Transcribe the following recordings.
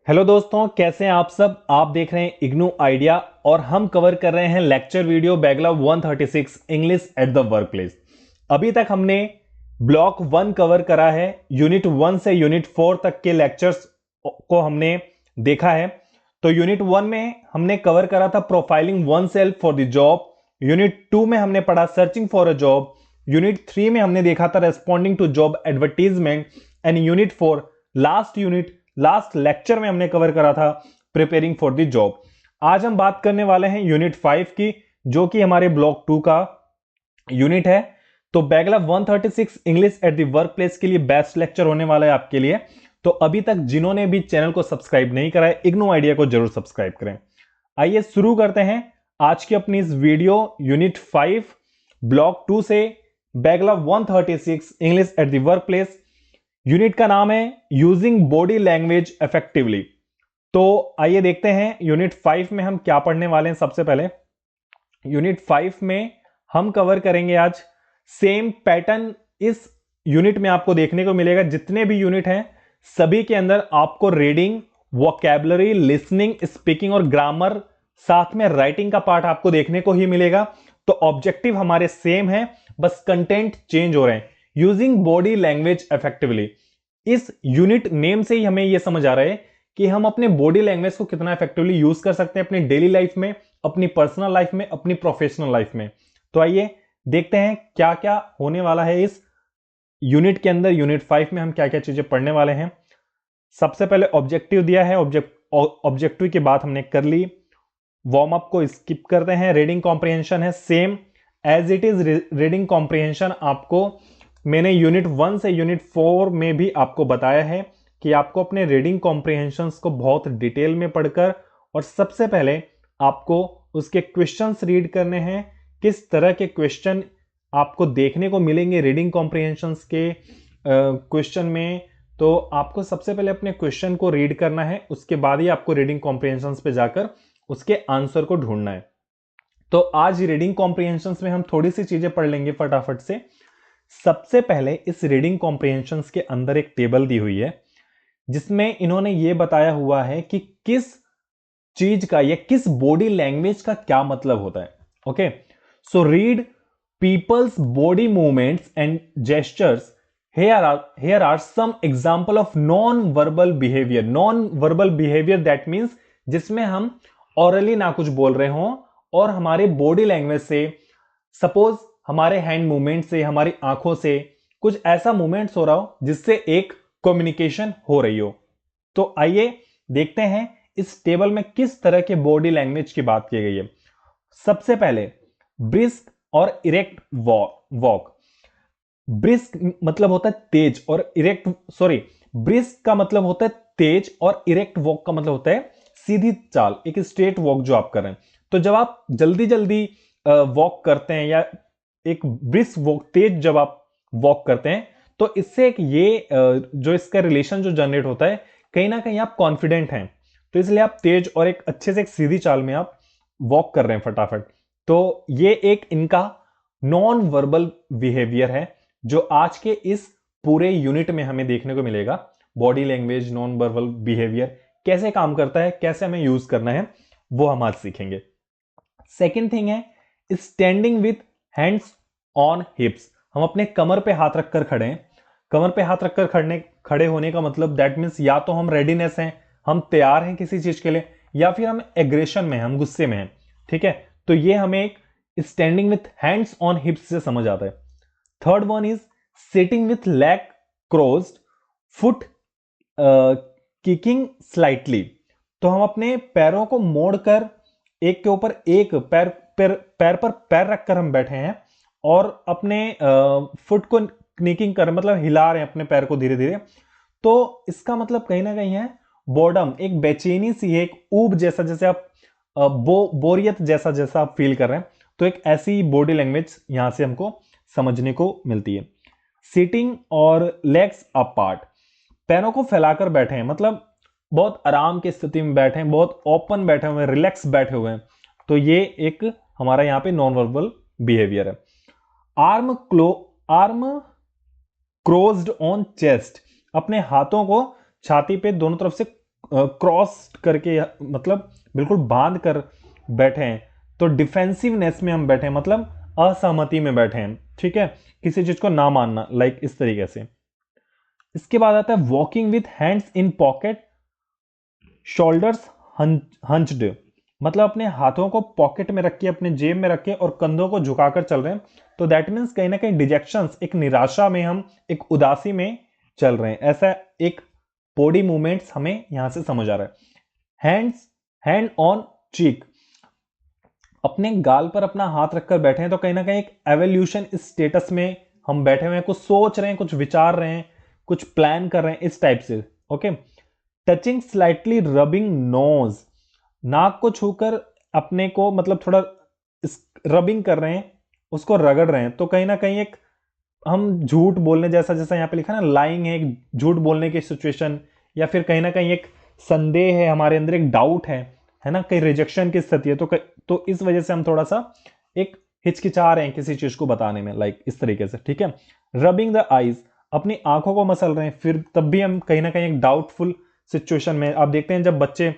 Hello दोस्तों, कैसे हैं आप सब। आप देख रहे हैं इग्नू आइडिया और हम कवर कर रहे हैं लेक्चर वीडियो बैगला 136 English at the work place. अभी तक हमने ब्लॉक 1 कवर करा है। यूनिट 1 से यूनिट 4 तक के लेक्चर्स को हमने देखा है। तो यूनिट 1 में हमने कवर करा था profiling oneself for the job. Unit 2 में हमने पढ़ा searching for a job. Unit 3 में हमने देखा था responding to job advertisement. And unit 4 last lecture में हमने कवर करा था प्रिपेयरिंग फॉर द जॉब। आज हम बात करने वाले हैं यूनिट 5 की, जो कि हमारे ब्लॉक 2 का यूनिट है। तो बैगला 136 English at the work place के लिए बेस्ट लेक्चर होने वाला है आपके लिए। तो अभी तक जिन्होंने भी चैनल को सब्सक्राइब नहीं करा है, इग्नू आइडिया को जरूर सब्सक्राइब करें। आइए शुरू करते हैं आज की अपनी इस वीडियो यूनिट 5 ब्लॉक 2 से बैगला 136 English at the work place. Unit का नाम है यूजिंग बॉडी लैंग्वेज इफेक्टिवली। तो आइए देखते हैं यूनिट 5 में हम क्या पढ़ने वाले हैं। सबसे पहले यूनिट 5 में हम कवर करेंगे आज सेम पैटर्न। इस यूनिट में आपको देखने को मिलेगा, जितने भी यूनिट हैं सभी के अंदर आपको रीडिंग, वोकैबुलरी, लिसनिंग, स्पीकिंग और ग्रामर, साथ में राइटिंग का पार्ट आपको देखने को ही मिलेगा। तो ऑब्जेक्टिव हमारे सेम है, बस कंटेंट चेंज हो रहे हैं। यूजिंग बॉडी लैंग्वेज इफेक्टिवली, इस यूनिट नेम से ही हमें यह समझ आ रहा है कि हम अपने बॉडी लैंग्वेज को कितना इफेक्टिवली यूज कर सकते हैं अपनी डेली लाइफ में, अपनी पर्सनल लाइफ में, अपनी प्रोफेशनल लाइफ में। तो आइए देखते हैं क्या क्या होने वाला है इस यूनिट के अंदर। यूनिट 5 में हम क्या क्या चीजें पढ़ने वाले हैं। सबसे पहले ऑब्जेक्टिव दिया है, ऑब्जेक्टिव की बात हमने कर ली। वार्म अप को स्किप करते हैं। रीडिंग कॉम्प्रिहेंशन है same as it is. Reading comprehension आपको मैंने यूनिट 1 से यूनिट 4 में भी आपको बताया है कि आपको अपने रीडिंग कॉम्प्रिहेंशंस को बहुत डिटेल में पढ़कर और सबसे पहले आपको उसके क्वेश्चंस रीड करने हैं। किस तरह के क्वेश्चन आपको देखने को मिलेंगे रीडिंग कॉम्प्रिहेंशंस के क्वेश्चन में, तो आपको सबसे पहले अपने क्वेश्चन को रीड करना है, उसके बाद ही आपको रीडिंग कॉम्प्रिहेंशंस पे जाकर उसके आंसर को ढूंढना है। तो आज रीडिंग कॉम्प्रिहेंशंस में हम थोड़ी सी चीजें पढ़ लेंगे फटाफट से। सबसे पहले इस रीडिंग कॉम्प्रिहेंशंस के अंदर एक टेबल दी हुई है, जिसमें इन्होंने यह बताया हुआ है कि किस चीज का या किस बॉडी लैंग्वेज का क्या मतलब होता है। Okay, so read people's body movements and gestures. here are some example of non verbal behavior। Non verbal behaviour that means जिसमें हम ऑरली ना कुछ बोल रहे हों और हमारे बॉडी लैंग्वेज से, सपोज हमारे हैंड मूवमेंट से, हमारी आंखों से कुछ ऐसा मूवमेंट्स हो रहा हो जिससे एक कम्युनिकेशन हो रही हो। तो आइए देखते हैं इस टेबल में किस तरह के बॉडी लैंग्वेज की बात की गई है। सबसे पहले ब्रिस्क और इरेक्ट वॉक। ब्रिस्क मतलब होता है तेज और ब्रिस्क का मतलब होता है तेज और इरेक्ट वॉक का मतलब होता है सीधी चाल, एक स्ट्रेट वॉक जो आप कर रहे हैं। तो जब आप जल्दी जल्दी वॉक करते हैं या एक ब्रिस्क वॉक, तेज जब आप वॉक करते हैं, तो इससे एक ये जो इसका रिलेशन जो जनरेट होता है, कहीं ना कहीं आप कॉन्फिडेंट हैं, तो इसलिए आप तेज और एक अच्छे से एक सीधी चाल में आप वॉक कर रहे हैं फटाफट। तो ये एक इनका नॉन वर्बल बिहेवियर है जो आज के इस पूरे यूनिट में हमें देखने को मिलेगा। Body language, non verbal behaviour कैसे काम करता है, कैसे हमें यूज करना है, वो हम आज सीखेंगे। सेकेंड थिंग है स्टैंडिंग विथ हैंड्स ऑन हिप्स। हम अपने कमर पे हाथ रखकर खड़े हैं। कमर पे हाथ रखकर खड़े होने का मतलब दैट मीन्स या तो हम रेडीनेस हैं, हम तैयार हैं किसी चीज के लिए, या फिर हम एग्रेशन में, हम गुस्से में हैं। ठीक है, तो ये हमें एक स्टैंडिंग विथ हैंड्स ऑन हिप्स से समझ आता है। Third one is sitting with leg क्रोज्ड, foot kicking slightly. तो हम अपने पैरों को मोड़कर एक के ऊपर एक पैर पर पैर रखकर हम बैठे हैं और अपने फुट को क्निकिंग कर, मतलब हिला रहे हैं अपने पैर को धीरे धीरे। तो इसका मतलब कहीं ना कहीं है बोर्डम, एक बेचैनी सी है, एक ऊब जैसा, जैसे आप बोरियत जैसा जैसा आप फील कर रहे हैं। तो एक ऐसी बॉडी लैंग्वेज यहां से हमको समझने को मिलती है। सिटिंग और लेग्स अपार्ट, पैरों को फैलाकर बैठे हैं, मतलब बहुत आराम की स्थिति में बैठे हैं, बहुत ओपन बैठे हुए हैं, रिलैक्स बैठे हुए हैं। तो ये एक हमारा यहां पे नॉन वर्बल बिहेवियर है। आर्म क्रोज्ड ऑन चेस्ट, अपने हाथों को छाती पे दोनों तरफ से क्रॉस करके, मतलब बिल्कुल बांध कर बैठे हैं, तो डिफेंसिवनेस में हम बैठे हैं, मतलब असहमति में बैठे हैं, ठीक है, किसी चीज को ना मानना, लाइक इस तरीके से। इसके बाद आता है walking with hands in pocket, shoulders hunched, मतलब अपने हाथों को पॉकेट में रख के, अपने जेब में रख के और कंधों को झुकाकर चल रहे हैं। तो दैट मीन्स कहीं ना कहीं डिजेक्शंस, एक निराशा में हम, एक उदासी में चल रहे हैं, ऐसा एक बॉडी मूवमेंट्स हमें यहां से समझ आ रहा है। हैंड ऑन चीक, अपने गाल पर अपना हाथ रखकर बैठे हैं, तो कहीं ना कहीं एक एवोल्यूशन स्टेटस में हम बैठे हुए हैं, कुछ सोच रहे हैं, कुछ विचार रहे हैं, कुछ प्लान कर रहे हैं, इस टाइप से। Okay, touching slightly, rubbing nose, नाक को छूकर अपने को, मतलब थोड़ा रबिंग कर रहे हैं, उसको रगड़ रहे हैं, तो कहीं ना कहीं एक हम झूठ बोलने जैसा, जैसा यहां पे लिखा ना, लाइंग है, एक झूठ बोलने की सिचुएशन, या फिर कहीं ना कहीं एक संदेह है हमारे अंदर, एक डाउट है ना, कहीं रिजेक्शन की स्थिति है, तो इस वजह से हम थोड़ा सा एक हिचकिचा रहे हैं किसी चीज को बताने में, लाइक इस तरीके से, ठीक है। रबिंग द आईज, अपनी आंखों को मसल रहे हैं, फिर तब भी हम कहीं ना कहीं एक डाउटफुल सिचुएशन में। आप देखते हैं जब बच्चे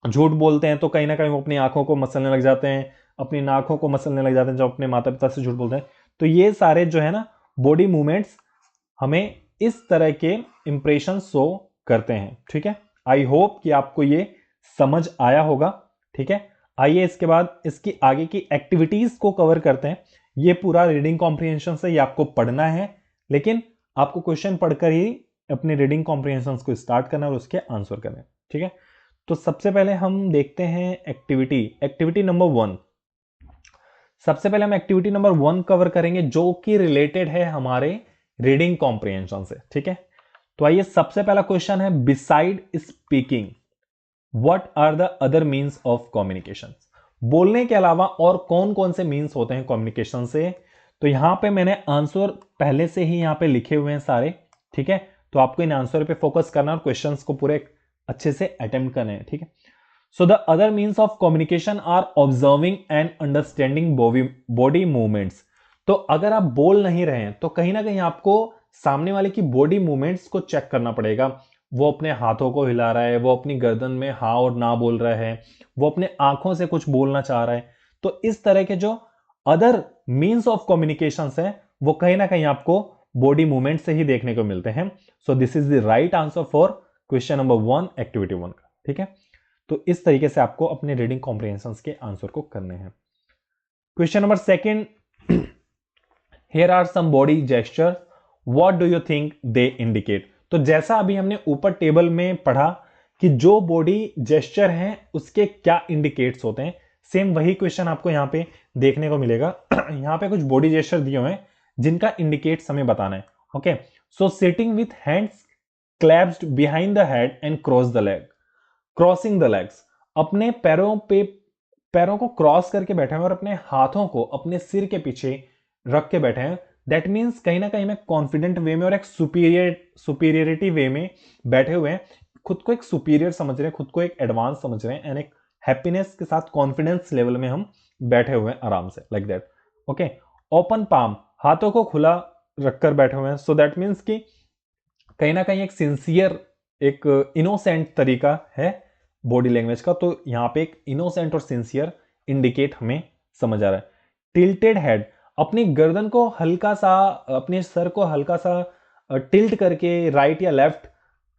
झूठ बोलते हैं तो कहीं ना कहीं वो अपनी आंखों को मसलने लग जाते हैं, अपनी नाकों को मसलने लग जाते हैं जब अपने माता पिता से झूठ बोलते हैं। तो ये सारे जो है ना बॉडी मूवमेंट्स हमें इस तरह के इंप्रेशन शो करते हैं, ठीक है। आई होप कि आपको ये समझ आया होगा, ठीक है। आइए इसके बाद इसकी आगे की एक्टिविटीज को कवर करते हैं। ये पूरा रीडिंग कॉम्प्रिहेंशन से ये आपको पढ़ना है, लेकिन आपको क्वेश्चन पढ़कर ही अपने रीडिंग कॉम्प्रिहेंशन को स्टार्ट करना और उसके आंसर करना, ठीक है। तो सबसे पहले हम देखते हैं एक्टिविटी नंबर 1। सबसे पहले हम एक्टिविटी नंबर 1 कवर करेंगे, जो कि रिलेटेड है हमारे रीडिंग कॉम्प्रिहेंशन से, ठीक है। तो आइए, सबसे पहला क्वेश्चन है, beside speaking what are the other means of communication. बोलने के अलावा और कौन कौन से मीन्स होते हैं कम्युनिकेशन से। तो यहां पे मैंने आंसर पहले से ही यहां पे लिखे हुए हैं सारे, ठीक है। तो आपको इन आंसर पे फोकस करना और क्वेश्चंस को पूरे अच्छे से अटेम्प्ट करने हैं, ठीक है। So the other means of communication are observing and understanding body movements. तो अगर आप बोल नहीं रहे हैं तो कहीं ना कहीं आपको सामने वाले की बॉडी मूवमेंट्स को चेक करना पड़ेगा। वो अपने हाथों को हिला रहा है, वो अपनी गर्दन में हाँ और ना बोल रहा है, वो अपने आंखों से कुछ बोलना चाह रहा है। तो इस तरह के जो अदर मीन्स ऑफ कम्युनिकेशन है वो कहीं ना कहीं आपको बॉडी मूवमेंट से ही देखने को मिलते हैं। So this is the right answer for question number 1 activity 1 का, ठीक है। तो इस तरीके से आपको अपने रीडिंग कॉम्प्रिहेंशन के आंसर को करने हैं। Question number 2, here are some body gesture, what do you think they indicate. तो जैसा अभी हमने ऊपर टेबल में पढ़ा कि जो बॉडी जेस्चर हैं उसके क्या इंडिकेट्स होते हैं, सेम वही क्वेश्चन आपको यहां पे देखने को मिलेगा। यहां पे कुछ बॉडी जेस्चर दिए हुए हैं जिनका इंडिकेट्स हमें बताना है। Okay, so sitting with hands clasped behind the head and cross the leg, crossing the legs, अपने पैरों को क्रॉस करके बैठे हैं और अपने हाथों को अपने सिर के पीछे रख के बैठे हैं। दैट मीन्स कहीं ना कहीं में कॉन्फिडेंट वे में और एक सुपीरियरिटी वे में बैठे हुए हैं, खुद को एक सुपीरियर समझ रहे हैं, खुद को एक एडवांस समझ रहे हैं, एंड एक हैप्पीनेस के साथ कॉन्फिडेंस लेवल में हम बैठे हुए हैं आराम से, like that. Okay, open palm, हाथों को खुला रखकर बैठे हुए हैं। सो दैट मीन्स कि कहीं ना कहीं एक सिंसियर, एक इनोसेंट तरीका है बॉडी लैंग्वेज का। तो यहां पे एक इनोसेंट और सिंसियर इंडिकेट हमें समझ आ रहा है। टिल्टेड हेड, अपनी गर्दन को हल्का सा, अपने सर को हल्का सा टिल्ट करके राइट या लेफ्ट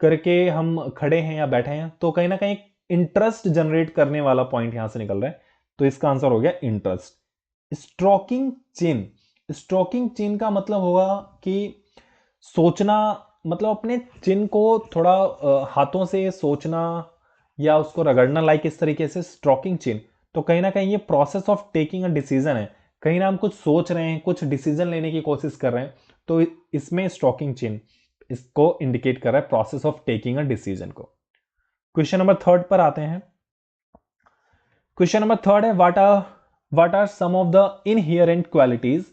करके हम खड़े हैं या बैठे हैं, तो कहीं ना कहीं इंटरेस्ट जनरेट करने वाला पॉइंट यहां से निकल रहा है। तो इसका आंसर हो गया इंटरेस्ट। स्ट्रोकिंग चिन, स्ट्रोकिंग चिन का मतलब होगा कि सोचना, मतलब अपने चिन को थोड़ा हाथों से सोचना या उसको रगड़ना, लाइक इस तरीके से स्ट्रोकिंग चिन। तो कहीं ना कहीं ये process of taking a decision है, कहीं ना हम कुछ सोच रहे हैं, कुछ डिसीजन लेने की कोशिश कर रहे हैं, तो इसमें स्ट्रोकिंग चिन इसको इंडिकेट कर रहा है, process of taking a decision को। क्वेश्चन नंबर 3 पर आते हैं। क्वेश्चन नंबर 3 है, what are some of the inherent qualities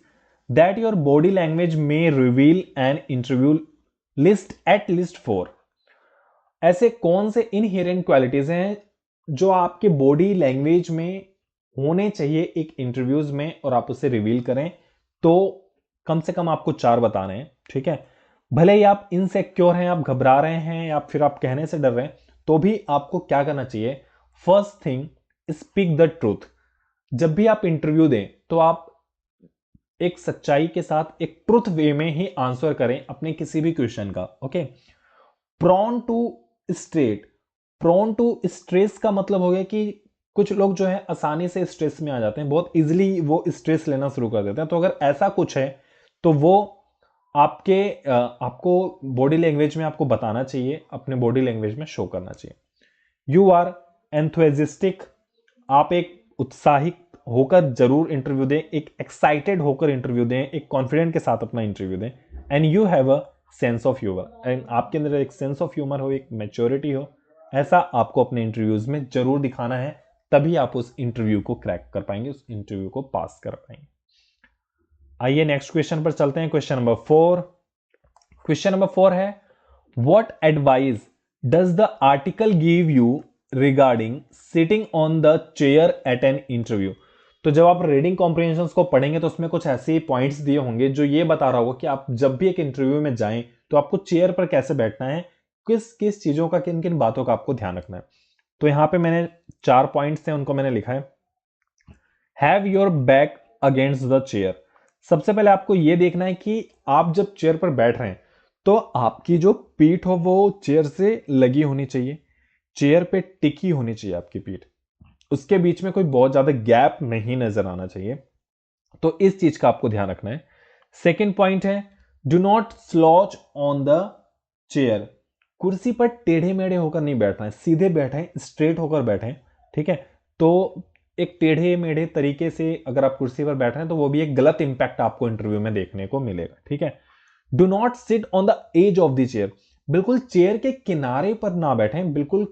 that your body language में reveal and interview list at least 4। ऐसे कौन से इनहेरेंट क्वालिटीज हैं जो आपके बॉडी लैंग्वेज में होने चाहिए एक इंटरव्यूज में और आप उसे रिवील करें। तो कम से कम आपको 4 बताने हैं, ठीक है। भले ही आप इनसिक्योर हैं, आप घबरा रहे हैं या फिर आप कहने से डर रहे हैं, तो भी आपको क्या करना चाहिए? First thing, speak the truth. जब भी आप इंटरव्यू दें तो आप एक सच्चाई के साथ एक ट्रुथ वे में ही आंसर करें अपने किसी भी क्वेश्चन का। Okay. Prone to straight, prone to stress का मतलब हो गया कि कुछ लोग जो है आसानी से स्ट्रेस में आ जाते हैं, बहुत इजीली वो स्ट्रेस लेना शुरू कर देते हैं। तो अगर ऐसा कुछ है तो वो आपको बॉडी लैंग्वेज में आपको बताना चाहिए, अपने बॉडी लैंग्वेज में शो करना चाहिए। यू आर एंथुसियास्टिक, आप एक उत्साहित होकर जरूर इंटरव्यू दें, एक एक्साइटेड होकर इंटरव्यू दें, एक कॉन्फिडेंट के साथ अपना इंटरव्यू दें। And you have a sense of humour, and आपके अंदर एक सेंस ऑफ ह्यूमर हो, एक मैच्योरिटी हो, ऐसा आपको अपने इंटरव्यूज में जरूर दिखाना है। तभी आप उस इंटरव्यू को क्रैक कर पाएंगे, उस इंटरव्यू को पास कर पाएंगे। आइए नेक्स्ट क्वेश्चन पर चलते हैं। Question number 4। क्वेश्चन नंबर 4 है, what advice does the article give you regarding sitting on the chair at an interview. तो जब आप रीडिंग कॉम्प्रिहेंशन को पढ़ेंगे तो उसमें कुछ ऐसे पॉइंट्स दिए होंगे जो ये बता रहा होगा कि आप जब भी एक इंटरव्यू में जाएं तो आपको चेयर पर कैसे बैठना है, किस किस चीजों का, किन किन बातों का आपको ध्यान रखना है। तो यहां पे मैंने 4 पॉइंट्स हैं, उनको मैंने लिखा है। Have your back against the chair. सबसे पहले आपको यह देखना है कि आप जब चेयर पर बैठ रहे हैं तो आपकी जो पीठ हो वो चेयर से लगी होनी चाहिए, चेयर पे टिकी होनी चाहिए आपकी पीठ, उसके बीच में कोई बहुत ज्यादा गैप नहीं नजर आना चाहिए। तो इस चीज का आपको ध्यान रखना है। सेकेंड पॉइंट है, do not slouch on the chair. कुर्सी पर टेढ़े मेढ़े होकर नहीं बैठना है, सीधे बैठे, स्ट्रेट होकर बैठे। ठीक है। तो एक टेढ़े मेढ़े तरीके से अगर आप कुर्सी पर बैठ रहे हैं तो वो भी एक गलत इंपैक्ट आपको इंटरव्यू में देखने को मिलेगा। ठीक है। Do not sit on the edge of the chair. बिल्कुल चेयर के किनारे पर ना बैठें, बिल्कुल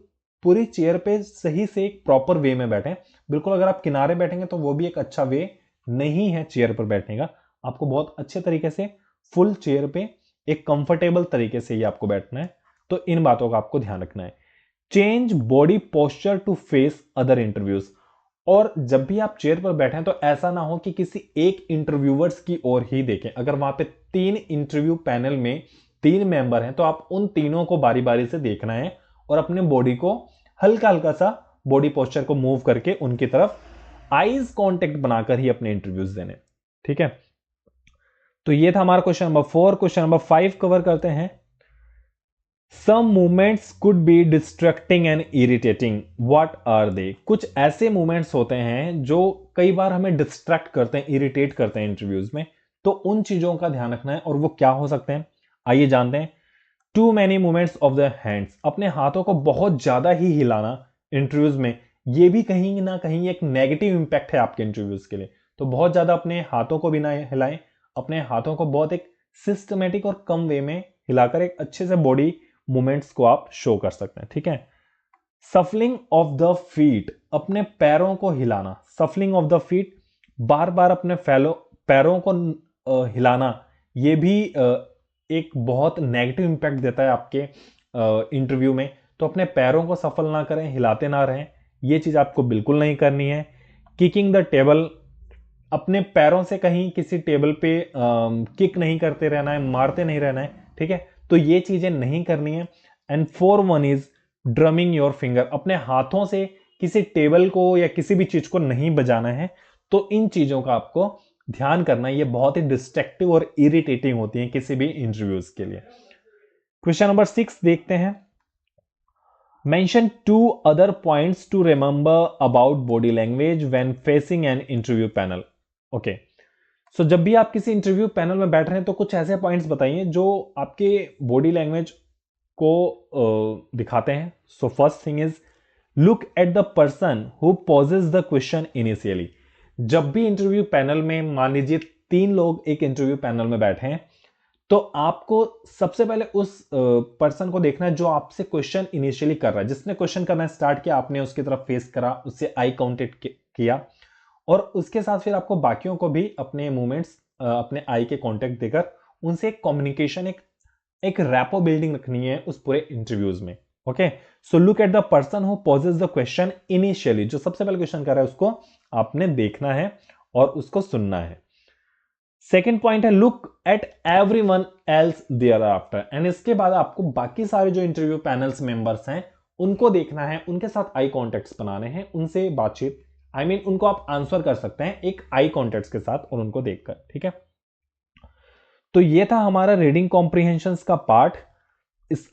पूरी चेयर पे सही से एक प्रॉपर वे में बैठें। बिल्कुल अगर आप किनारे बैठेंगे तो वो भी एक अच्छा वे नहीं है चेयर पर बैठने का। आपको बहुत अच्छे तरीके से फुल चेयर पे एक कंफर्टेबल तरीके से ही आपको बैठना है। तो इन बातों का आपको ध्यान रखना है। Change body posture to face other interviews. और जब भी आप चेयर पर बैठे तो ऐसा ना हो कि किसी एक इंटरव्यूवर्स की ओर ही देखें। अगर वहां पे 3 इंटरव्यू पैनल में 3 मेंबर हैं तो आप उन तीनों को बारी बारी से देखना है और अपने बॉडी को हल्का हल्का सा बॉडी पोस्चर को मूव करके उनकी तरफ आईज कांटेक्ट बनाकर ही अपने इंटरव्यूज देने। ठीक है। तो ये था हमारा question number 4। Question number 5 cover करते हैं। Some movements could be distracting and irritating, what are they. कुछ ऐसे मूवमेंट्स होते हैं जो कई बार हमें डिस्ट्रैक्ट करते हैं, इरिटेट करते हैं इंटरव्यूज में। तो उन चीजों का ध्यान रखना है और वो क्या हो सकते हैं, आइए जानते हैं। Too many movements of the hands, अपने हाथों को बहुत ज्यादा ही हिलाना इंटरव्यूज में, ये भी कहीं ना कहीं एक नेगेटिव इंपैक्ट है आपके इंटरव्यूज के लिए। तो बहुत ज्यादा अपने हाथों को भी ना हिलाएं, अपने हाथों को बहुत एक सिस्टमेटिक और कम वे में हिलाकर एक अच्छे से बॉडी मूवमेंट्स को आप शो कर सकते हैं। ठीक है। सफलिंग ऑफ द फीट, अपने पैरों को हिलाना, सफलिंग ऑफ द फीट, बार बार अपने पैरों को हिलाना, ये भी एक बहुत नेगेटिव इंपैक्ट देता है आपके इंटरव्यू में। तो अपने पैरों को सफल ना करें, हिलाते ना रहें, ये चीज आपको बिल्कुल नहीं करनी है। किकिंग द टेबल, अपने पैरों से कहीं किसी टेबल पे किक नहीं करते रहना है, मारते नहीं रहना है। ठीक है। तो ये चीजें नहीं करनी है। And 4 is drumming your finger, अपने हाथों से किसी टेबल को या किसी भी चीज को नहीं बजाना है। तो इन चीजों का आपको ध्यान करना है, ये बहुत ही डिस्ट्रैक्टिव और इरिटेटिंग होती है किसी भी इंटरव्यूज के लिए। क्वेश्चन नंबर 6 देखते हैं। Mention 2 other points to remember about body language when facing an interview panel. Okay. So जब भी आप किसी इंटरव्यू पैनल में बैठ रहे हैं तो कुछ ऐसे पॉइंट्स बताइए जो आपके बॉडी लैंग्वेज को दिखाते हैं। So first thing is, look at the person who poses the question initially. जब भी इंटरव्यू पैनल में मान लीजिए 3 लोग एक इंटरव्यू पैनल में बैठे हैं तो आपको सबसे पहले उस पर्सन को देखना है जो आपसे क्वेश्चन इनिशियली कर रहा है, जिसने क्वेश्चन करना स्टार्ट किया, आपने उसकी तरफ फेस करा, उससे आई कांटेक्ट किया और उसके साथ फिर आपको बाकियों को भी अपने मूवमेंट्स, अपने आई के कांटेक्ट देकर उनसे एक कम्युनिकेशन, एक रैपो बिल्डिंग रखनी है उस पूरे इंटरव्यूज में। Okay. So look at the person who poses the question initially, जो सबसे पहले क्वेश्चन कर रहा है उसको आपने देखना है और उसको सुनना है। सेकेंड पॉइंट है, look at everyone else thereafter, and इसके बाद आपको बाकी सारे जो इंटरव्यू पैनल्स मेंबर्स हैं उनको देखना है, उनके साथ आई कॉन्टेक्ट्स बनाने हैं, उनसे बातचीत, उनको आप आंसर कर सकते हैं एक आई कॉन्टेक्ट्स के साथ और उनको देखकर, ठीक है। तो ये था हमारा रीडिंग कॉम्प्रिहेंशंस का पार्ट।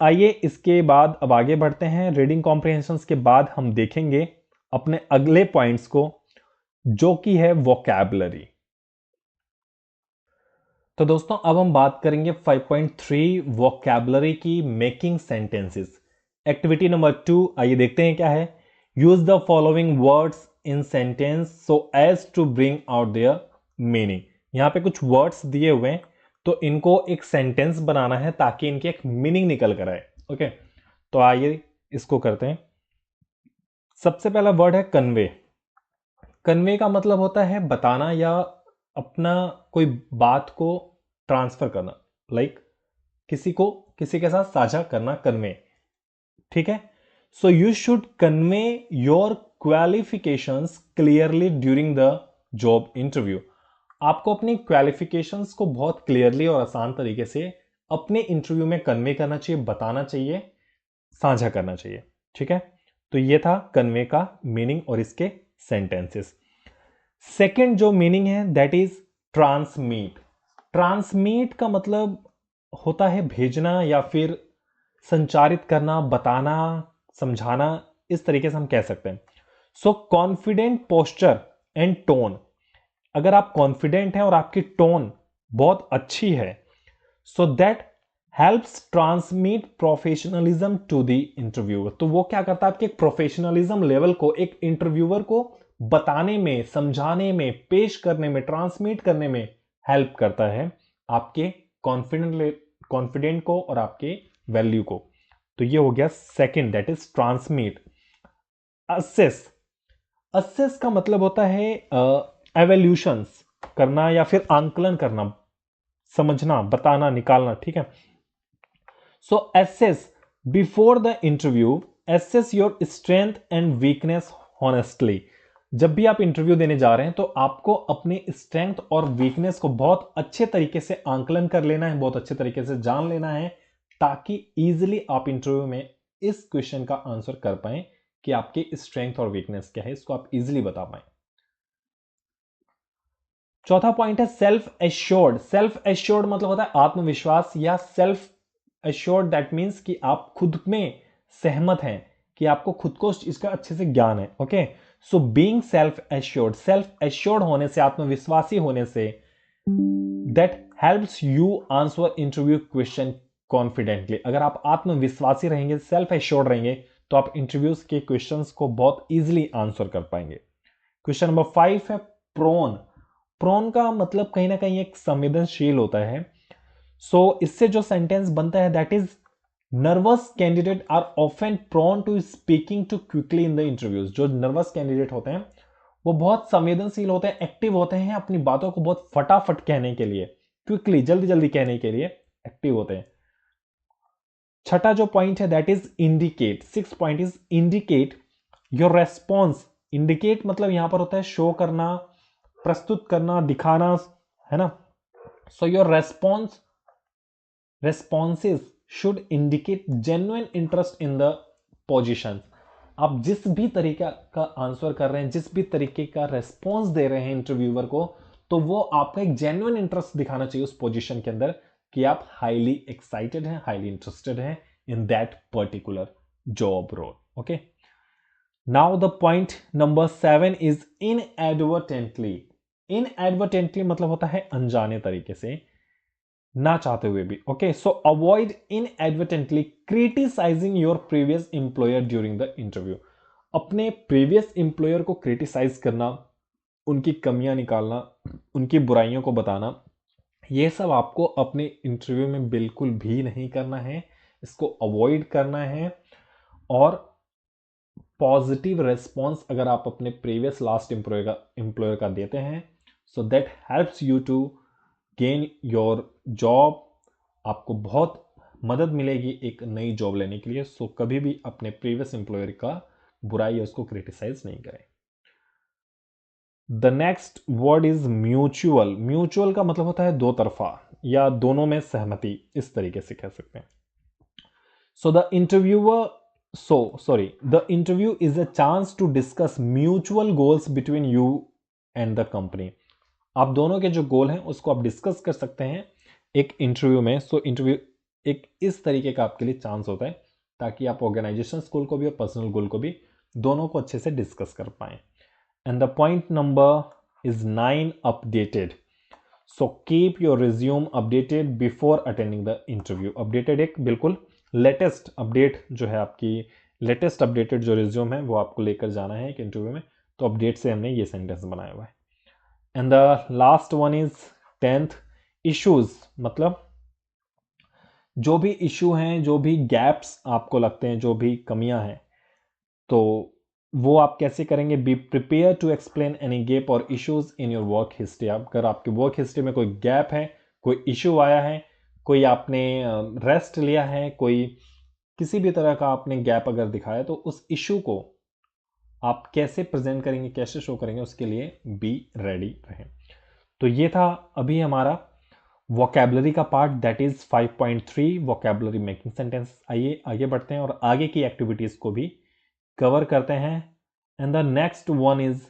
आइए इसके बाद अब आगे बढ़ते हैं। रीडिंग कॉम्प्रिहेंशंस के बाद हम देखेंगे अपने अगले पॉइंट्स को, जो कि है वोकैबुलरी। तो दोस्तों अब हम बात करेंगे 5.3 वोकैबुलरी की, मेकिंग सेंटेंसेस। एक्टिविटी नंबर 2, आइए देखते हैं क्या है। Use the following words in sentence so as to bring out their meaning. यहां पे कुछ वर्ड्स दिए हुए हैं, तो इनको एक सेंटेंस बनाना है ताकि इनकी एक मीनिंग निकल कर आए। ओके, तो आइए इसको करते हैं। सबसे पहला वर्ड है कन्वे। कन्वे का मतलब होता है बताना या अपना कोई बात को ट्रांसफर करना, लाइक किसी के साथ साझा करना, कन्वे, ठीक है। So you should convey your qualifications clearly during the job interview. आपको अपनी क्वालिफिकेशंस को बहुत क्लियरली और आसान तरीके से अपने इंटरव्यू में कन्वे करना चाहिए, बताना चाहिए, साझा करना चाहिए, ठीक है। तो ये था कन्वे का मीनिंग और इसके सेंटेंसेस। सेकंड जो मीनिंग है दैट इज ट्रांसमीट। ट्रांसमीट का मतलब होता है भेजना या फिर संचारित करना, बताना, समझाना, इस तरीके से हम कह सकते हैं। So confident posture and tone, अगर आप कॉन्फिडेंट हैं और आपकी टोन बहुत अच्छी है, so that helps transmit professionalism to the interviewer. तो वो क्या करता है, आपके प्रोफेशनलिज्म लेवल को एक इंटरव्यूअर को बताने में, समझाने में, पेश करने में, ट्रांसमिट करने में हेल्प करता है आपके कॉन्फिडेंट को और आपके वैल्यू को। तो ये हो गया second, that is transmit. Assess, assess का मतलब होता है एवोल्यूशंस करना या फिर आंकलन करना, समझना, बताना, निकालना, ठीक है। So assess before the interview, assess your strength and weakness honestly. जब भी आप इंटरव्यू देने जा रहे हैं तो आपको अपने स्ट्रेंथ और वीकनेस को बहुत अच्छे तरीके से आंकलन कर लेना है, बहुत अच्छे तरीके से जान लेना है, ताकि इजीली आप इंटरव्यू में इस क्वेश्चन का आंसर कर पाए कि आपकी स्ट्रेंथ और वीकनेस क्या है, इसको आप इजीली बता पाए। चौथा पॉइंट है सेल्फ एश्योर्ड। सेल्फ एश्योर्ड मतलब होता है आत्मविश्वास, या सेल्फ एश्योर्ड दैट मीन्स कि आप खुद में सहमत हैं, कि आपको खुद को इसका अच्छे से ज्ञान है। Okay, so being self assured होने से, आत्मविश्वासी होने से, that helps you answer interview question confidently. अगर आप आत्मविश्वासी रहेंगे, सेल्फ एश्योर्ड रहेंगे, तो आप इंटरव्यूज के क्वेश्चंस को बहुत इजीली आंसर कर पाएंगे। क्वेश्चन नंबर 5 है प्रोन। प्रोन का मतलब कहीं ना कहीं एक संवेदनशील होता है। सो इससे जो सेंटेंस बनता है that is nervous candidate are often prone to speaking too quickly in the interviews. जो नर्वस कैंडिडेट होते हैं वो बहुत संवेदनशील होते हैं, एक्टिव होते हैं, अपनी बातों को बहुत फटाफट कहने के लिए, क्विकली, जल्दी जल्दी कहने के लिए एक्टिव होते हैं। छठा जो पॉइंट है that is indicate. 6 point is indicate your response. Indicate मतलब यहां पर होता है शो करना, प्रस्तुत करना, दिखाना, है ना। So your responses should indicate genuine interest in the position. आप जिस भी तरीका का आंसर कर रहे हैं, जिस भी तरीके का रेस्पॉन्स दे रहे हैं इंटरव्यूअर को, तो वो आपका एक जेन्युइन इंटरेस्ट दिखाना चाहिए उस पोजीशन के अंदर, कि आप हाईली एक्साइटेड हैं, हाईली इंटरेस्टेड हैं in that particular job role. Okay, now the point number 7 is inadvertently. Inadvertently मतलब होता है अनजाने तरीके से, ना चाहते हुए भी। Okay, so avoid inadvertently criticising your previous employer during the interview. अपने प्रीवियस एम्प्लॉयर को क्रिटिसाइज करना, उनकी कमियां निकालना, उनकी बुराइयों को बताना, ये सब आपको अपने इंटरव्यू में बिल्कुल भी नहीं करना है, इसको अवॉइड करना है। और पॉजिटिव रेस्पॉन्स अगर आप अपने प्रीवियस लास्ट एम्प्लॉयर का देते हैं, so that helps you to gain your job. आपको बहुत मदद मिलेगी एक नई जॉब लेने के लिए। सो कभी भी अपने प्रीवियस एम्प्लॉयर का बुराई या उसको क्रिटिसाइज नहीं करें। The next word is mutual. Mutual का मतलब होता है दो तरफा या दोनों में सहमति, इस तरीके से कह सकते हैं। So the interviewer the interview is a chance to discuss mutual goals between you and the company. आप दोनों के जो गोल हैं उसको आप डिस्कस कर सकते हैं एक इंटरव्यू में। इंटरव्यू एक इस तरीके का आपके लिए चांस होता है ताकि आप ऑर्गेनाइजेशन गोल को भी और पर्सनल गोल को भी दोनों को अच्छे से डिस्कस कर पाए। And the point number is 9, updated. So keep your resume updated before attending the interview. Updated एक बिल्कुल लेटेस्ट अपडेट जो है, आपकी लेटेस्ट अपडेटेड जो रिज्यूम है वो आपको लेकर जाना है एक इंटरव्यू में। तो अपडेट से हमने ये सेंटेंस बनाया हुआ है। And the last one is 10th, issues. मतलब जो भी इश्यू हैं, जो भी गैप्स आपको लगते हैं, जो भी कमियां हैं, तो वो आप कैसे करेंगे? Be prepare to explain any gap or issues in your work history. अगर आपके वर्क हिस्ट्री में कोई गैप है, कोई इश्यू आया है, कोई आपने रेस्ट लिया है, कोई किसी भी तरह का आपने गैप अगर दिखाया, तो उस इश्यू को आप कैसे प्रेजेंट करेंगे, कैसे शो करेंगे, उसके लिए बी रेडी रहें। तो ये था अभी हमारा वोकैबुलरी का part, that is 5.3 vocabulary making sentence. आइए आगे बढ़ते हैं और आगे की एक्टिविटीज को भी कवर करते हैं। And the next one is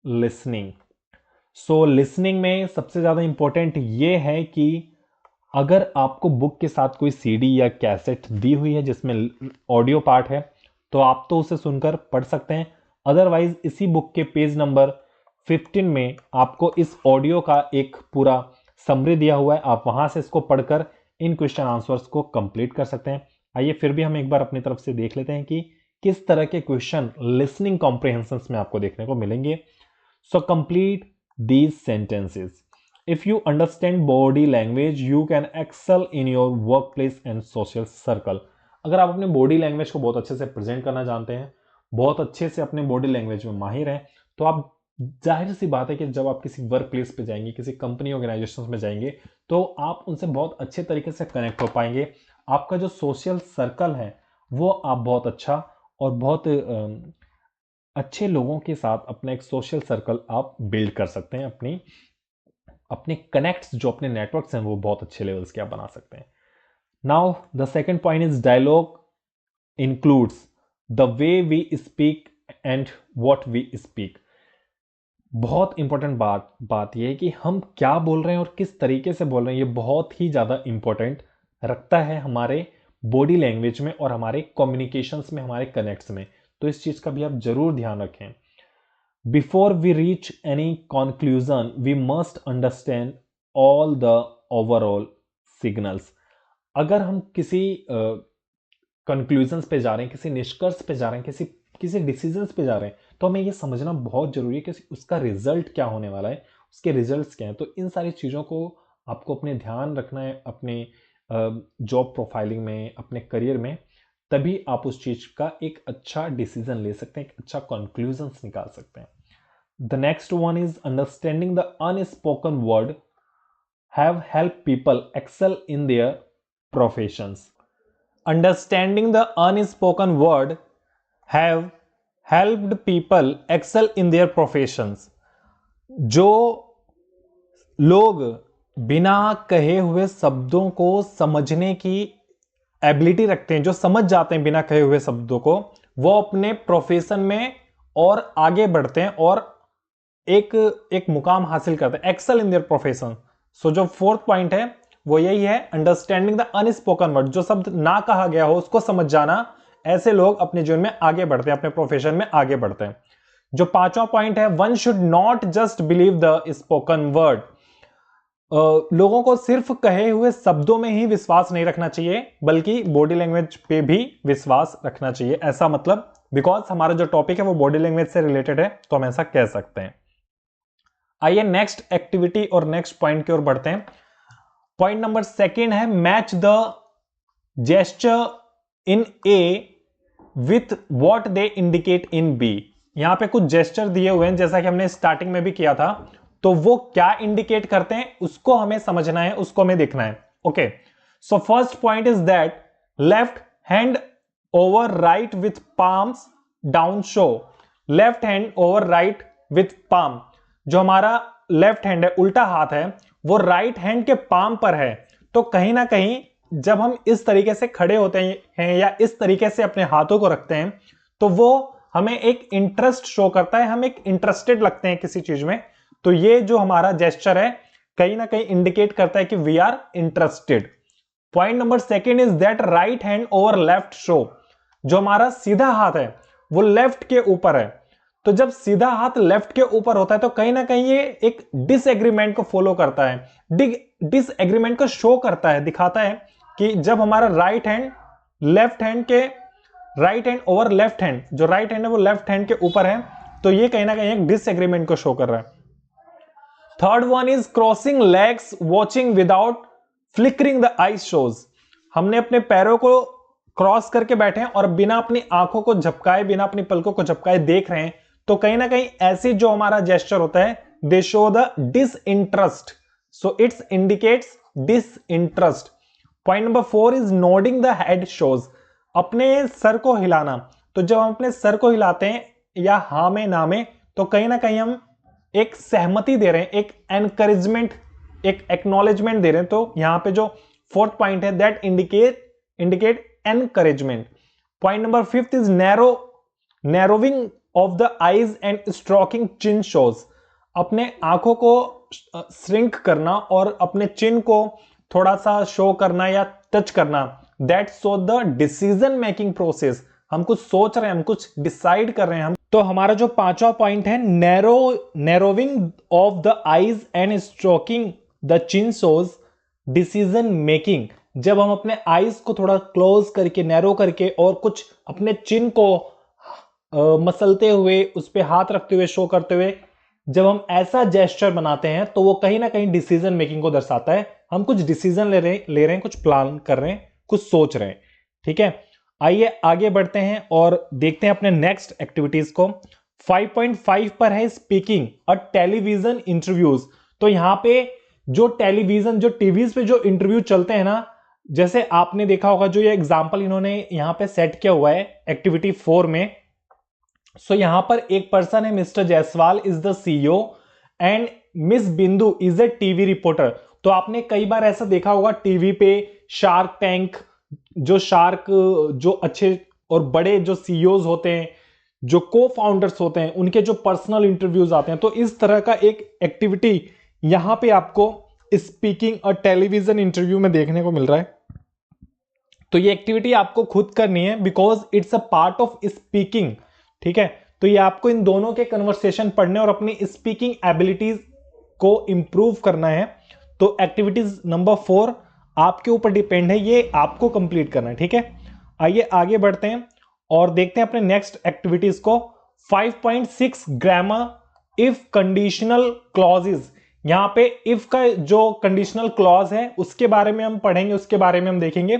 listening. So listening में सबसे ज्यादा इंपॉर्टेंट ये है कि अगर आपको बुक के साथ कोई सीडी या कैसेट दी हुई है जिसमें ऑडियो पार्ट है, तो आप तो उसे सुनकर पढ़ सकते हैं। अदरवाइज इसी बुक के पेज नंबर 15 में आपको इस ऑडियो का एक पूरा समरी दिया हुआ है, आप वहां से इसको पढ़कर इन क्वेश्चन आंसर्स को कंप्लीट कर सकते हैं। आइए फिर भी हम एक बार अपनी तरफ से देख लेते हैं कि किस तरह के क्वेश्चन लिसनिंग कॉम्प्रिहेंशन में आपको देखने को मिलेंगे। So complete these sentences. If you understand body language, you can excel in your workplace and social circle. अगर आप अपने बॉडी लैंग्वेज को बहुत अच्छे से प्रेजेंट करना जानते हैं, बहुत अच्छे से अपने बॉडी लैंग्वेज में माहिर हैं, तो आप, जाहिर सी बात है कि जब आप किसी वर्क प्लेस पे जाएंगे, किसी कंपनी ऑर्गेनाइजेशन में जाएंगे, तो आप उनसे बहुत अच्छे तरीके से कनेक्ट हो पाएंगे। आपका जो सोशल सर्कल है वो आप बहुत अच्छा और बहुत अच्छे लोगों के साथ अपना एक सोशल सर्कल आप बिल्ड कर सकते हैं। अपने कनेक्ट्स, जो अपने नेटवर्क्स हैं, वो बहुत अच्छे लेवल्स के आप बना सकते हैं। Now the second point is dialogue includes the way we speak and what we speak. बहुत इंपॉर्टेंट बात यह है कि हम क्या बोल रहे हैं और किस तरीके से बोल रहे हैं, ये बहुत ही ज्यादा इंपॉर्टेंट रखता है हमारे बॉडी लैंग्वेज में और हमारे कम्युनिकेशंस में, हमारे कनेक्ट्स में। तो इस चीज का भी आप जरूर ध्यान रखें। Before we reach any conclusion, we must understand all the overall signals. अगर हम किसी कंक्लूजन्स पे जा रहे हैं, किसी निष्कर्ष पे जा रहे हैं, किसी डिसीजंस पे जा रहे हैं, तो हमें ये समझना बहुत जरूरी है कि उसका रिजल्ट क्या होने वाला है, उसके रिजल्ट्स क्या हैं। तो इन सारी चीज़ों को आपको अपने ध्यान रखना है अपने जॉब प्रोफाइलिंग में, अपने करियर में। तभी आप उस चीज का एक अच्छा डिसीजन ले सकते हैं, एक अच्छा कंक्लूजन्स निकाल सकते हैं। The next one is understanding the unspoken word have helped people excel in their professions. Understanding the unspoken word have helped people excel in their professions. जो लोग बिना कहे हुए शब्दों को समझने की एबिलिटी रखते हैं, जो समझ जाते हैं बिना कहे हुए शब्दों को, वो अपने प्रोफेशन में और आगे बढ़ते हैं और एक मुकाम हासिल करते हैं, एक्सेल इन देयर प्रोफेशन। सो जो फोर्थ पॉइंट है वो यही है, अंडरस्टैंडिंग द अनस्पोकन वर्ड। जो शब्द ना कहा गया हो उसको समझ जाना, ऐसे लोग अपने जीवन में आगे बढ़ते हैं, अपने प्रोफेशन में आगे बढ़ते हैं। जो पांचवा पॉइंट है, one should not just believe the spoken word. लोगों को सिर्फ कहे हुए शब्दों में ही विश्वास नहीं रखना चाहिए, बल्कि बॉडी लैंग्वेज पे भी विश्वास रखना चाहिए। ऐसा मतलब, बिकॉज हमारा जो टॉपिक है वो बॉडी लैंग्वेज से रिलेटेड है, तो हम ऐसा कह सकते हैं। आइए नेक्स्ट एक्टिविटी और नेक्स्ट पॉइंट की ओर बढ़ते हैं। पॉइंट नंबर सेकेंड है, match the gesture in A with what they indicate in B. यहां पे कुछ जेस्चर दिए हुए हैं, जैसा कि हमने स्टार्टिंग में भी किया था, तो वो क्या इंडिकेट करते हैं उसको हमें समझना है, उसको हमें देखना है। Okay, so first point is that left hand over right with palms down show. Left hand over right with palm, जो हमारा लेफ्ट हैंड है, उल्टा हाथ है, वो राइट हैंड के पाम पर है। तो कहीं ना कहीं जब हम इस तरीके से खड़े होते हैं या इस तरीके से अपने हाथों को रखते हैं तो वो हमें एक इंटरेस्ट शो करता है, हम एक इंटरेस्टेड लगते हैं किसी चीज में। तो ये जो हमारा जेस्चर है कहीं ना कहीं इंडिकेट करता है कि we are interested. Point number second is that right hand over left show. जो हमारा सीधा हाथ है वो लेफ्ट के ऊपर है। तो जब सीधा हाथ लेफ्ट के ऊपर होता है तो कहीं ना कहीं ये एक डिसएग्रीमेंट को फॉलो करता है, डिसएग्रीमेंट को शो करता है, दिखाता है कि जब हमारा right hand over left hand, जो राइट हैंड है वो लेफ्ट हैंड के ऊपर है, तो ये कहीं ना कहीं एक डिसएग्रीमेंट को शो कर रहा है। Third one is crossing legs watching without flickering the eyes shows. हमने अपने पैरों को क्रॉस करके बैठे हैं और बिना अपनी आंखों को झपकाए, बिना अपनी पलकों को झपकाए देख रहे हैं, तो कहीं ना कहीं ऐसी जो हमारा जेस्चर होता है दे show the disinterest, so it's indicates disinterest. Point number 4 is nodding the head shows, अपने सर को हिलाना। तो जब हम अपने सर को हिलाते हैं या हाँ में ना में, तो कहीं ना कहीं हम एक सहमति दे रहे हैं, एक एनकरेजमेंट, एक एक्नॉलेजमेंट दे रहे हैं। तो यहां पे जो फोर्थ पॉइंट है that indicate encouragement. Point number 5 is narrowing of the eyes and stroking chin shows, अपने आंखों को श्रिंक करना और अपने चिन को थोड़ा सा शो करना या टच करना, that show the decision making process. हम कुछ सोच रहे हैं, हम कुछ डिसाइड कर रहे हैं हम। तो हमारा जो पांचवा पॉइंट है narrowing of the eyes and stroking the chin shows decision making. जब हम अपने आईज को थोड़ा क्लोज करके, नैरो करके और कुछ अपने चिन को मसलते हुए, उस पर हाथ रखते हुए, शो करते हुए जब हम ऐसा जेस्चर बनाते हैं तो वो कहीं ना कहीं डिसीजन मेकिंग को दर्शाता है। हम कुछ डिसीजन ले रहे हैं, कुछ प्लान कर रहे हैं, कुछ सोच रहे हैं। ठीक है, आइए आगे बढ़ते हैं और देखते हैं अपने नेक्स्ट एक्टिविटीज को। 5.5 पर है स्पीकिंग अ टेलीविजन इंटरव्यूज। तो यहां पे जो टेलीविजन, जो टीवीज पे जो इंटरव्यू चलते हैं ना, जैसे आपने देखा होगा, जो ये एग्जांपल इन्होंने यहां पे सेट किया हुआ है एक्टिविटी 4 में। सो यहां पर एक पर्सन है, mister Jaiswal is the CEO and miss बिंदु इज ए टीवी रिपोर्टर। तो आपने कई बार ऐसा देखा होगा टीवी पे शार्क टैंक, जो अच्छे और बड़े जो सीईओज होते हैं, जो को फाउंडर्स होते हैं, उनके जो पर्सनल इंटरव्यूज आते हैं। तो इस तरह का एक एक्टिविटी यहां पे आपको स्पीकिंग और टेलीविजन इंटरव्यू में देखने को मिल रहा है। तो ये एक्टिविटी आपको खुद करनी है because it's a part of speaking. ठीक है, तो ये आपको इन दोनों के कन्वर्सेशन पढ़ने और अपनी स्पीकिंग एबिलिटीज को इंप्रूव करना है। तो एक्टिविटीज नंबर 4 आपके ऊपर डिपेंड है, ये आपको कंप्लीट करना है। ठीक है, आइए आगे बढ़ते हैं और देखते हैं अपने नेक्स्ट एक्टिविटीज को। 5.6 ग्रामर इफ कंडीशनल क्लॉजेज। यहां पे इफ का जो कंडीशनल क्लॉज है उसके बारे में हम पढ़ेंगे, उसके बारे में हम देखेंगे।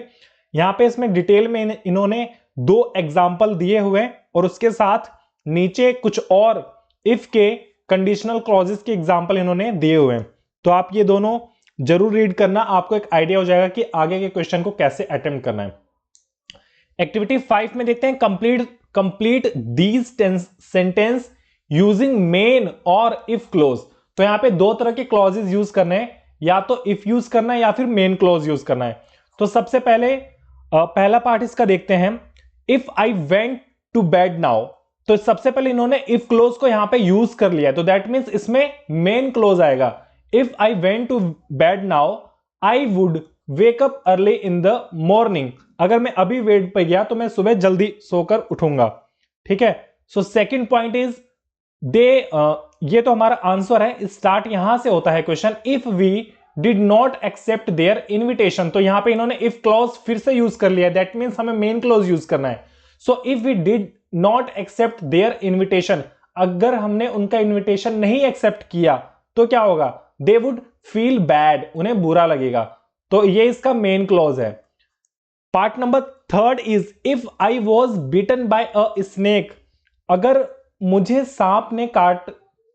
यहां पे इसमें डिटेल में इन्होंने 2 एग्जाम्पल दिए हुए हैं और उसके साथ नीचे कुछ और इफ के कंडीशनल क्लॉजेस के एग्जाम्पल इन्होंने दिए हुए हैं। तो आप ये दोनों जरूर रीड करना, आपको एक आइडिया हो जाएगा कि आगे के क्वेश्चन को कैसे अटेम्प्ट करना है। एक्टिविटी 5 में देखते हैं complete these sentence using main और इफ क्लोज। तो यहां पे 2 तरह के क्लॉजेस यूज करने हैं, या तो इफ यूज करना है या फिर मेन क्लॉज यूज करना है। तो सबसे पहले पहला पार्ट इसका देखते हैं, if I went to bed now. तो सबसे पहले इन्होंने इफ क्लोज को यहां पे यूज कर लिया है, तो दैट मींस इसमें मेन क्लोज आएगा। If I went to bed now I would wake up early in the morning. अगर मैं अभी बेड पे गया तो मैं सुबह जल्दी सोकर उठूंगा। ठीक है, सो सेकंड पॉइंट इज ये तो हमारा आंसर है, स्टार्ट यहां से होता है question. If we did not accept their invitation, तो यहां पे इन्होंने इफ क्लॉज फिर से यूज कर लिया है, दैट मींस हमें मेन क्लॉज यूज करना है। So if we did not accept their invitation, अगर हमने उनका इन्विटेशन नहीं एक्सेप्ट किया तो क्या होगा, दे वुड फील बैड, उन्हें बुरा लगेगा। तो ये इसका मेन क्लॉज है। Part number 3 is if I was beaten by a snake. अगर मुझे सांप ने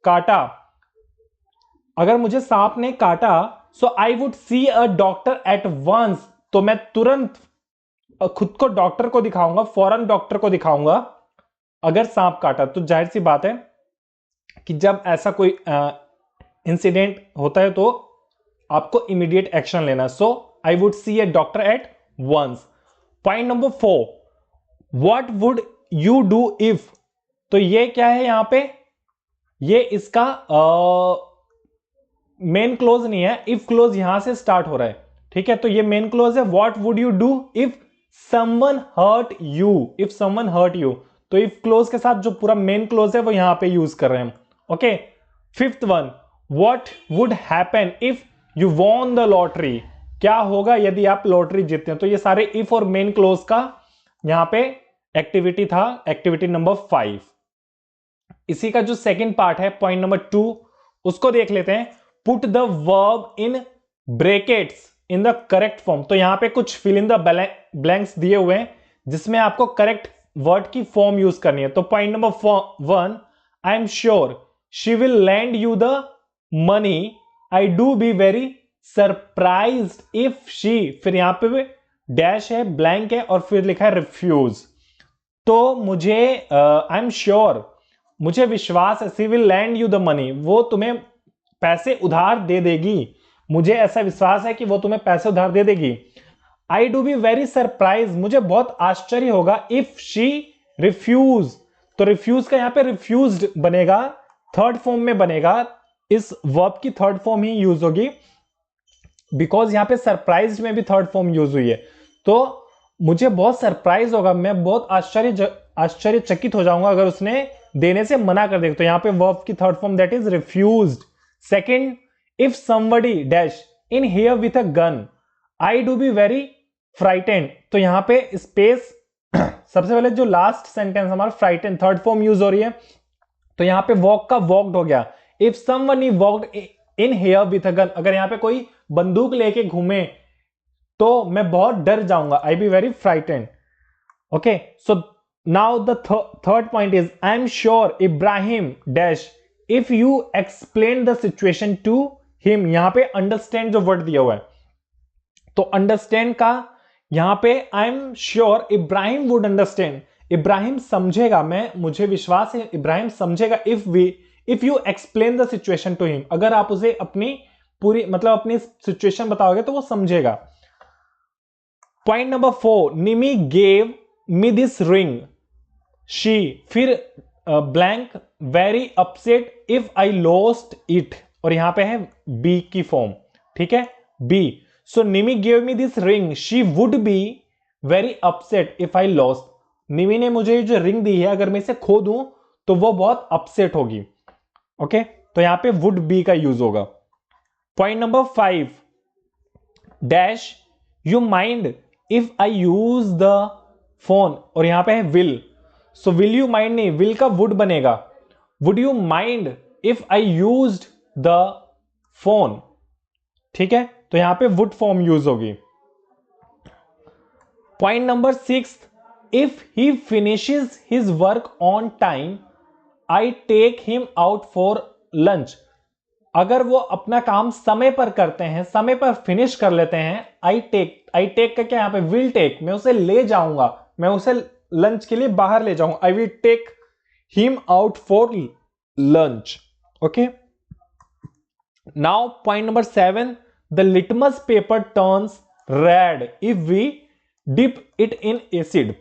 काटा, अगर मुझे सांप ने काटा, so I would see a doctor at once. तो मैं तुरंत खुद को डॉक्टर को दिखाऊंगा, फौरन डॉक्टर को दिखाऊंगा अगर सांप काटा। तो जाहिर सी बात है कि जब ऐसा कोई इंसिडेंट होता है तो आपको इमीडिएट एक्शन लेना। सो I would see a doctor at once. Point number 4, what would you do if? तो ये क्या है यहां पे, ये इसका मेन क्लोज नहीं है, इफ क्लोज यहां से स्टार्ट हो रहा है, ठीक है। तो ये मेन क्लोज है, what would you do if someone hurt you, if someone hurt you. तो इफ क्लोज के साथ जो पूरा मेन क्लोज है वो यहां पे यूज कर रहे हैं, okay. Fifth one, what would happen if you won the lottery, क्या होगा यदि आप लॉटरी जीतते हैं। तो ये सारे इफ और मेन क्लोज का यहां पे एक्टिविटी था, एक्टिविटी नंबर 5। इसी का जो सेकंड पार्ट है, पॉइंट नंबर 2, उसको देख लेते हैं। Put the verb in brackets in the correct form. तो यहां पे कुछ फिल इन द ब्लैंक्स दिए हुए हैं जिसमें आपको करेक्ट वर्ड की फॉर्म यूज करनी है। तो point number 1, I am sure she will lend you the money, I do be very surprised if she, फिर यहां पे डैश है, ब्लैंक है और फिर लिखा है रिफ्यूज। तो मुझे आई एम श्योर, मुझे विश्वास है, she will lend you the money, वो तुम्हें पैसे उधार दे देगी, मुझे ऐसा विश्वास है कि वो तुम्हें पैसे उधार दे देगी। I do be very surprise, मुझे बहुत आश्चर्य होगा, इफ शी रिफ्यूज, तो रिफ्यूज का यहां पे रिफ्यूज्ड बनेगा, थर्ड फॉर्म में बनेगा, इस वर्ब की थर्ड फॉर्म ही यूज होगी, बिकॉज यहां पे सरप्राइज में भी थर्ड फॉर्म यूज हुई है। तो मुझे बहुत सरप्राइज होगा, मैं बहुत आश्चर्यचकित हो जाऊंगा अगर उसने देने से मना कर दे। तो यहां पे वर्ब की third form that is refused. Second, if somebody dash in here with a gun, I do B very frightened. तो यहां पे स्पेस, सबसे पहले जो लास्ट सेंटेंस हमारा फ्राइटेंड, थर्ड फॉर्म यूज हो रही है, तो यहां पे वॉक का वॉकड हो गया। If someone is walked in here with a gun, अगर यहां पे कोई बंदूक लेके घूमे तो मैं बहुत डर जाऊंगा, I be very frightened, okay. So now the third point is, I am sure Ibrahim dash if you explain the situation to him. यहां पे अंडरस्टैंड जो वर्ड दिया हुआ है, तो अंडरस्टैंड का यहां पे I am sure Ibrahim would understand, Ibrahim समझेगा, मुझे विश्वास है इब्राहिम समझेगा, if you explain the situation to him, अगर आप उसे अपनी पूरी मतलब अपनी सिचुएशन बताओगे तो वो समझेगा। Point number 4, Nimi gave me this ring, she, फिर blank, very upset if I lost it, और यहां पे है बी की फॉर्म, ठीक है, B. So Nimi gave me this ring, she would be very upset if I lost. Nimi ने मुझे जो रिंग दी है, अगर मैं इसे खो दूं तो वो बहुत अपसेट होगी, ओके। तो यहां पे वुड बी का यूज होगा। Point number 5, dash you mind if I use the phone, और यहां पे है will. So will you mind नहीं, विल का वुड बनेगा, would you mind if I used the phone, ठीक है। तो यहां पे वुड फॉर्म यूज होगी। Point number 6, if he finishes his work on time, I take him out for lunch. अगर वो अपना काम समय पर करते हैं, समय पर फिनिश कर लेते हैं, आई टेक का क्या यहां पे विल टेक, मैं उसे ले जाऊंगा, मैं उसे लंच के लिए बाहर ले जाऊंगा, I will take him out for lunch, okay. Now point number 7, the litmus paper turns red if we dip it in acid.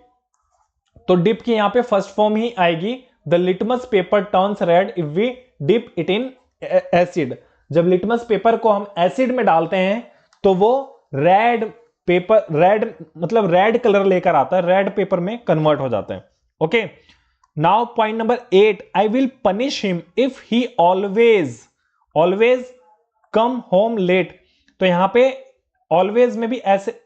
तो डिप की यहां पे फर्स्ट फॉर्म ही आएगी, the litmus paper turns red if we dip it in acid. जब litmus paper को हम acid में डालते हैं तो वो रेड पेपर, रेड मतलब रेड कलर लेकर आता है, रेड पेपर में कन्वर्ट हो जाता है, okay. Now point number 8, I will punish him if he always come home late. तो यहां पे ऑलवेज में भी ऐसे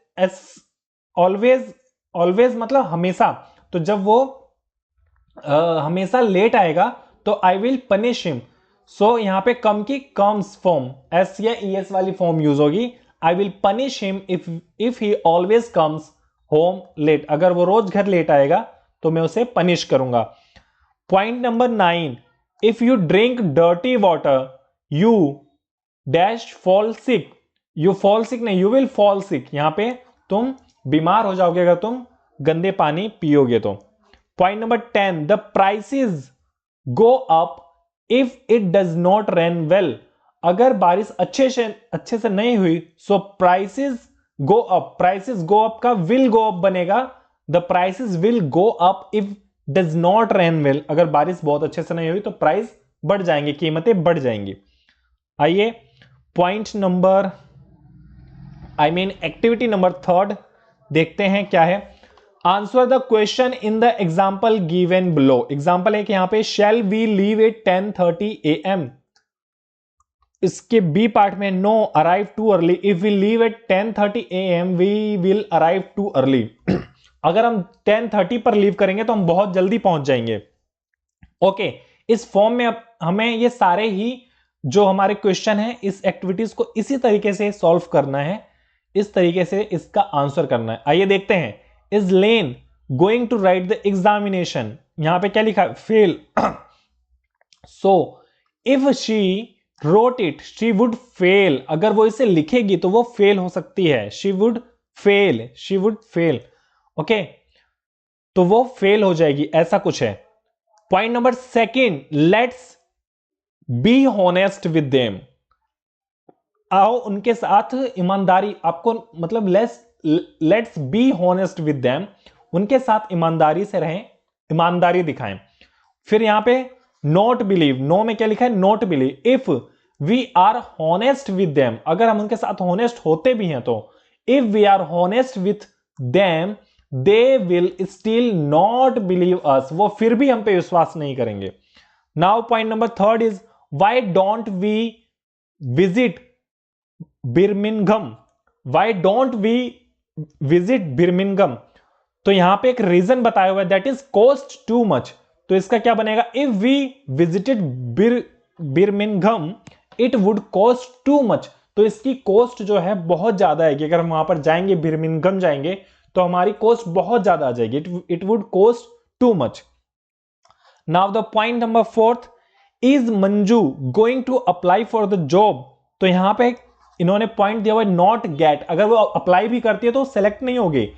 ऑलवेज मतलब हमेशा, तो जब वो हमेशा लेट आएगा तो I will punish him. So यहां पे कम की कम्स फॉर्म, एस या ईएस वाली फॉर्म यूज होगी, I will punish him if he always comes home late. अगर वो रोज घर लेट आएगा तो मैं उसे पनिश करूंगा। Point number 9, if you drink dirty water you dash fall sick, you fall sick नहीं, यू विल फॉल सिक, यहां पे तुम बीमार हो जाओगे अगर तुम गंदे पानी पियोगे तो। Point number 10, the prices go up if it does not rain well. अगर बारिश अच्छे से नहीं हुई so prices go up, prices go up का विल गो अप बनेगा, the prices will go up if does not rain well, अगर बारिश बहुत अच्छे से नहीं हुई तो प्राइस बढ़ जाएंगे, कीमतें बढ़ जाएंगी। आइए पॉइंट नंबर एक्टिविटी नंबर 3 देखते हैं क्या है। Answer the question in the example given below. Example है कि यहां पे shall we leave at 10:30 AM। इसके बी पार्ट में no arrive too early, if we leave at 10:30 AM we will arrive too early. अगर हम 10:30 पर लीव करेंगे तो हम बहुत जल्दी पहुंच जाएंगे। ओके, इस फॉर्म में अब हमें ये सारे ही जो हमारे क्वेश्चन है इस एक्टिविटीज को इसी तरीके से सॉल्व करना है, इस तरीके से इसका आंसर करना है। आइए देखते हैं। Is Lane going to write the examination, यहां पे क्या लिखा है, fail. So if she wrote it she would fail, अगर वो इसे लिखेगी तो वो फेल हो सकती है। शी वुड फेल, ओके, तो वो फेल हो जाएगी, ऐसा कुछ है। Point number 2, let's be honest with them. आओ उनके साथ ईमानदारी, आपको मतलब let's be honest with them, उनके साथ ईमानदारी से रहें, ईमानदारी दिखाएं। फिर यहां पे नॉट बिलीव, नो में क्या लिखा है, not believe. If we are honest with them, अगर हम उनके साथ हॉनेस्ट होते भी हैं तो if we are honest with them they will still not believe us, वो फिर भी हम पे विश्वास नहीं करेंगे। Now point number 3 is why don't we visit Birmingham, why don't we visit Birmingham, तो यहां पे एक रीजन बताया हुआ है, that is cost too much. तो इसका क्या बनेगा, if we visited Birmingham it would cost too much, तो इसकी कॉस्ट जो है बहुत ज्यादा है कि अगर हम वहां पर जाएंगे, बिर्मिंघम जाएंगे तो हमारी कॉस्ट बहुत ज्यादा आ जाएगी, it would cost too much. Now the point number 4, is Manju going to apply for the job, तो यहां पे इन्होंने पॉइंट दिया हुआ नॉट गेट, अगर वो अप्लाई भी करती है तो सेलेक्ट नहीं होगी।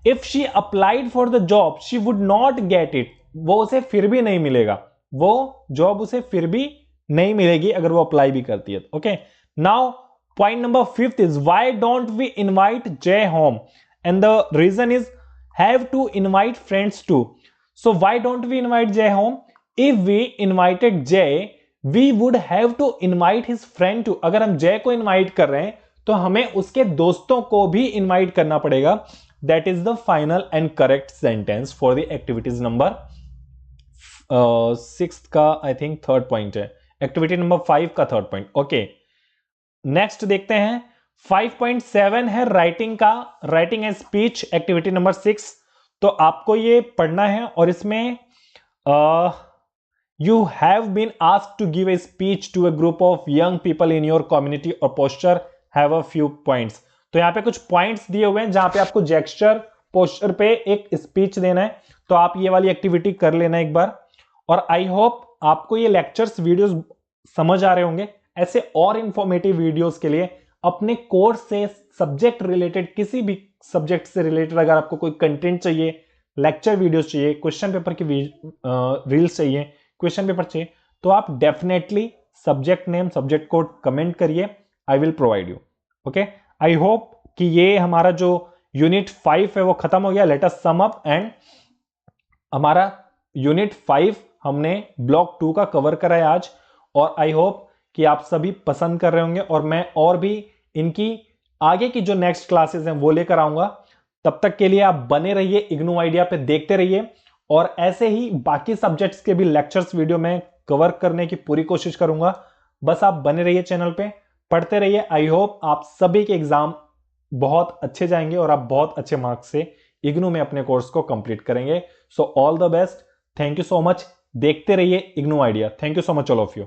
If she applied for the job she would not get it, वो उसे फिर भी नहीं मिलेगा, वो जॉब उसे फिर भी नहीं मिलेगी अगर वो अप्लाई भी करती है। Okay, now point number 5 is why don't we invite Jay home, and the reason is have to invite friends too. So why don't we invite Jay home, if we invited Jay we would have to invite his friend too, अगर हम जय को invite कर रहे हैं तो हमें उसके दोस्तों को भी इनवाइट करना पड़ेगा। That is the final and correct sentence for the activities number 6 का आई थिंक 3rd पॉइंट है, एक्टिविटी नंबर 5 का 3rd पॉइंट। ओके, नेक्स्ट देखते हैं 5.7 है राइटिंग का, writing and speech, activity number 6। तो आपको ये पढ़ना है और इसमें you have been asked to give a speech to a group of young people in your community or posture have a few points। तो यहाँ पे कुछ पॉइंट्स दिए हुए हैं जहां पे आपको जेस्चर पोस्टर पे एक स्पीच देना है, तो आप ये वाली एक्टिविटी कर लेना एक बार। और आई होप आपको ये लेक्चर्स वीडियोस समझ आ रहे होंगे। ऐसे और इंफॉर्मेटिव वीडियोस के लिए अपने कोर्स से सब्जेक्ट रिलेटेड, किसी भी सब्जेक्ट से रिलेटेड अगर आपको कोई कंटेंट चाहिए, लेक्चर वीडियोस चाहिए, क्वेश्चन पेपर की रील्स चाहिए, क्वेश्चन पेपर चाहिए, तो आप definitely subject name, subject code comment करिए, I will provide you. Okay, I hope कि ये हमारा जो यूनिट 5 है वो खत्म हो गया। Let us sum up, and हमारा यूनिट 5 हमने ब्लॉक 2 का कवर करा है आज, और आई होप कि आप सभी पसंद कर रहे होंगे, और मैं और भी इनकी आगे की जो नेक्स्ट क्लासेस हैं वो लेकर आऊंगा। तब तक के लिए आप बने रहिए, इग्नू आइडिया पे देखते रहिए, और ऐसे ही बाकी सब्जेक्ट्स के भी लेक्चर्स वीडियो में कवर करने की पूरी कोशिश करूंगा। बस आप बने रहिए चैनल पे, पढ़ते रहिए। आई होप आप सभी के एग्जाम बहुत अच्छे जाएंगे और आप बहुत अच्छे मार्क्स से इग्नू में अपने कोर्स को कंप्लीट करेंगे। So all the best, thank you so much, देखते रहिए IGNOU idea. Thank you so much all of you.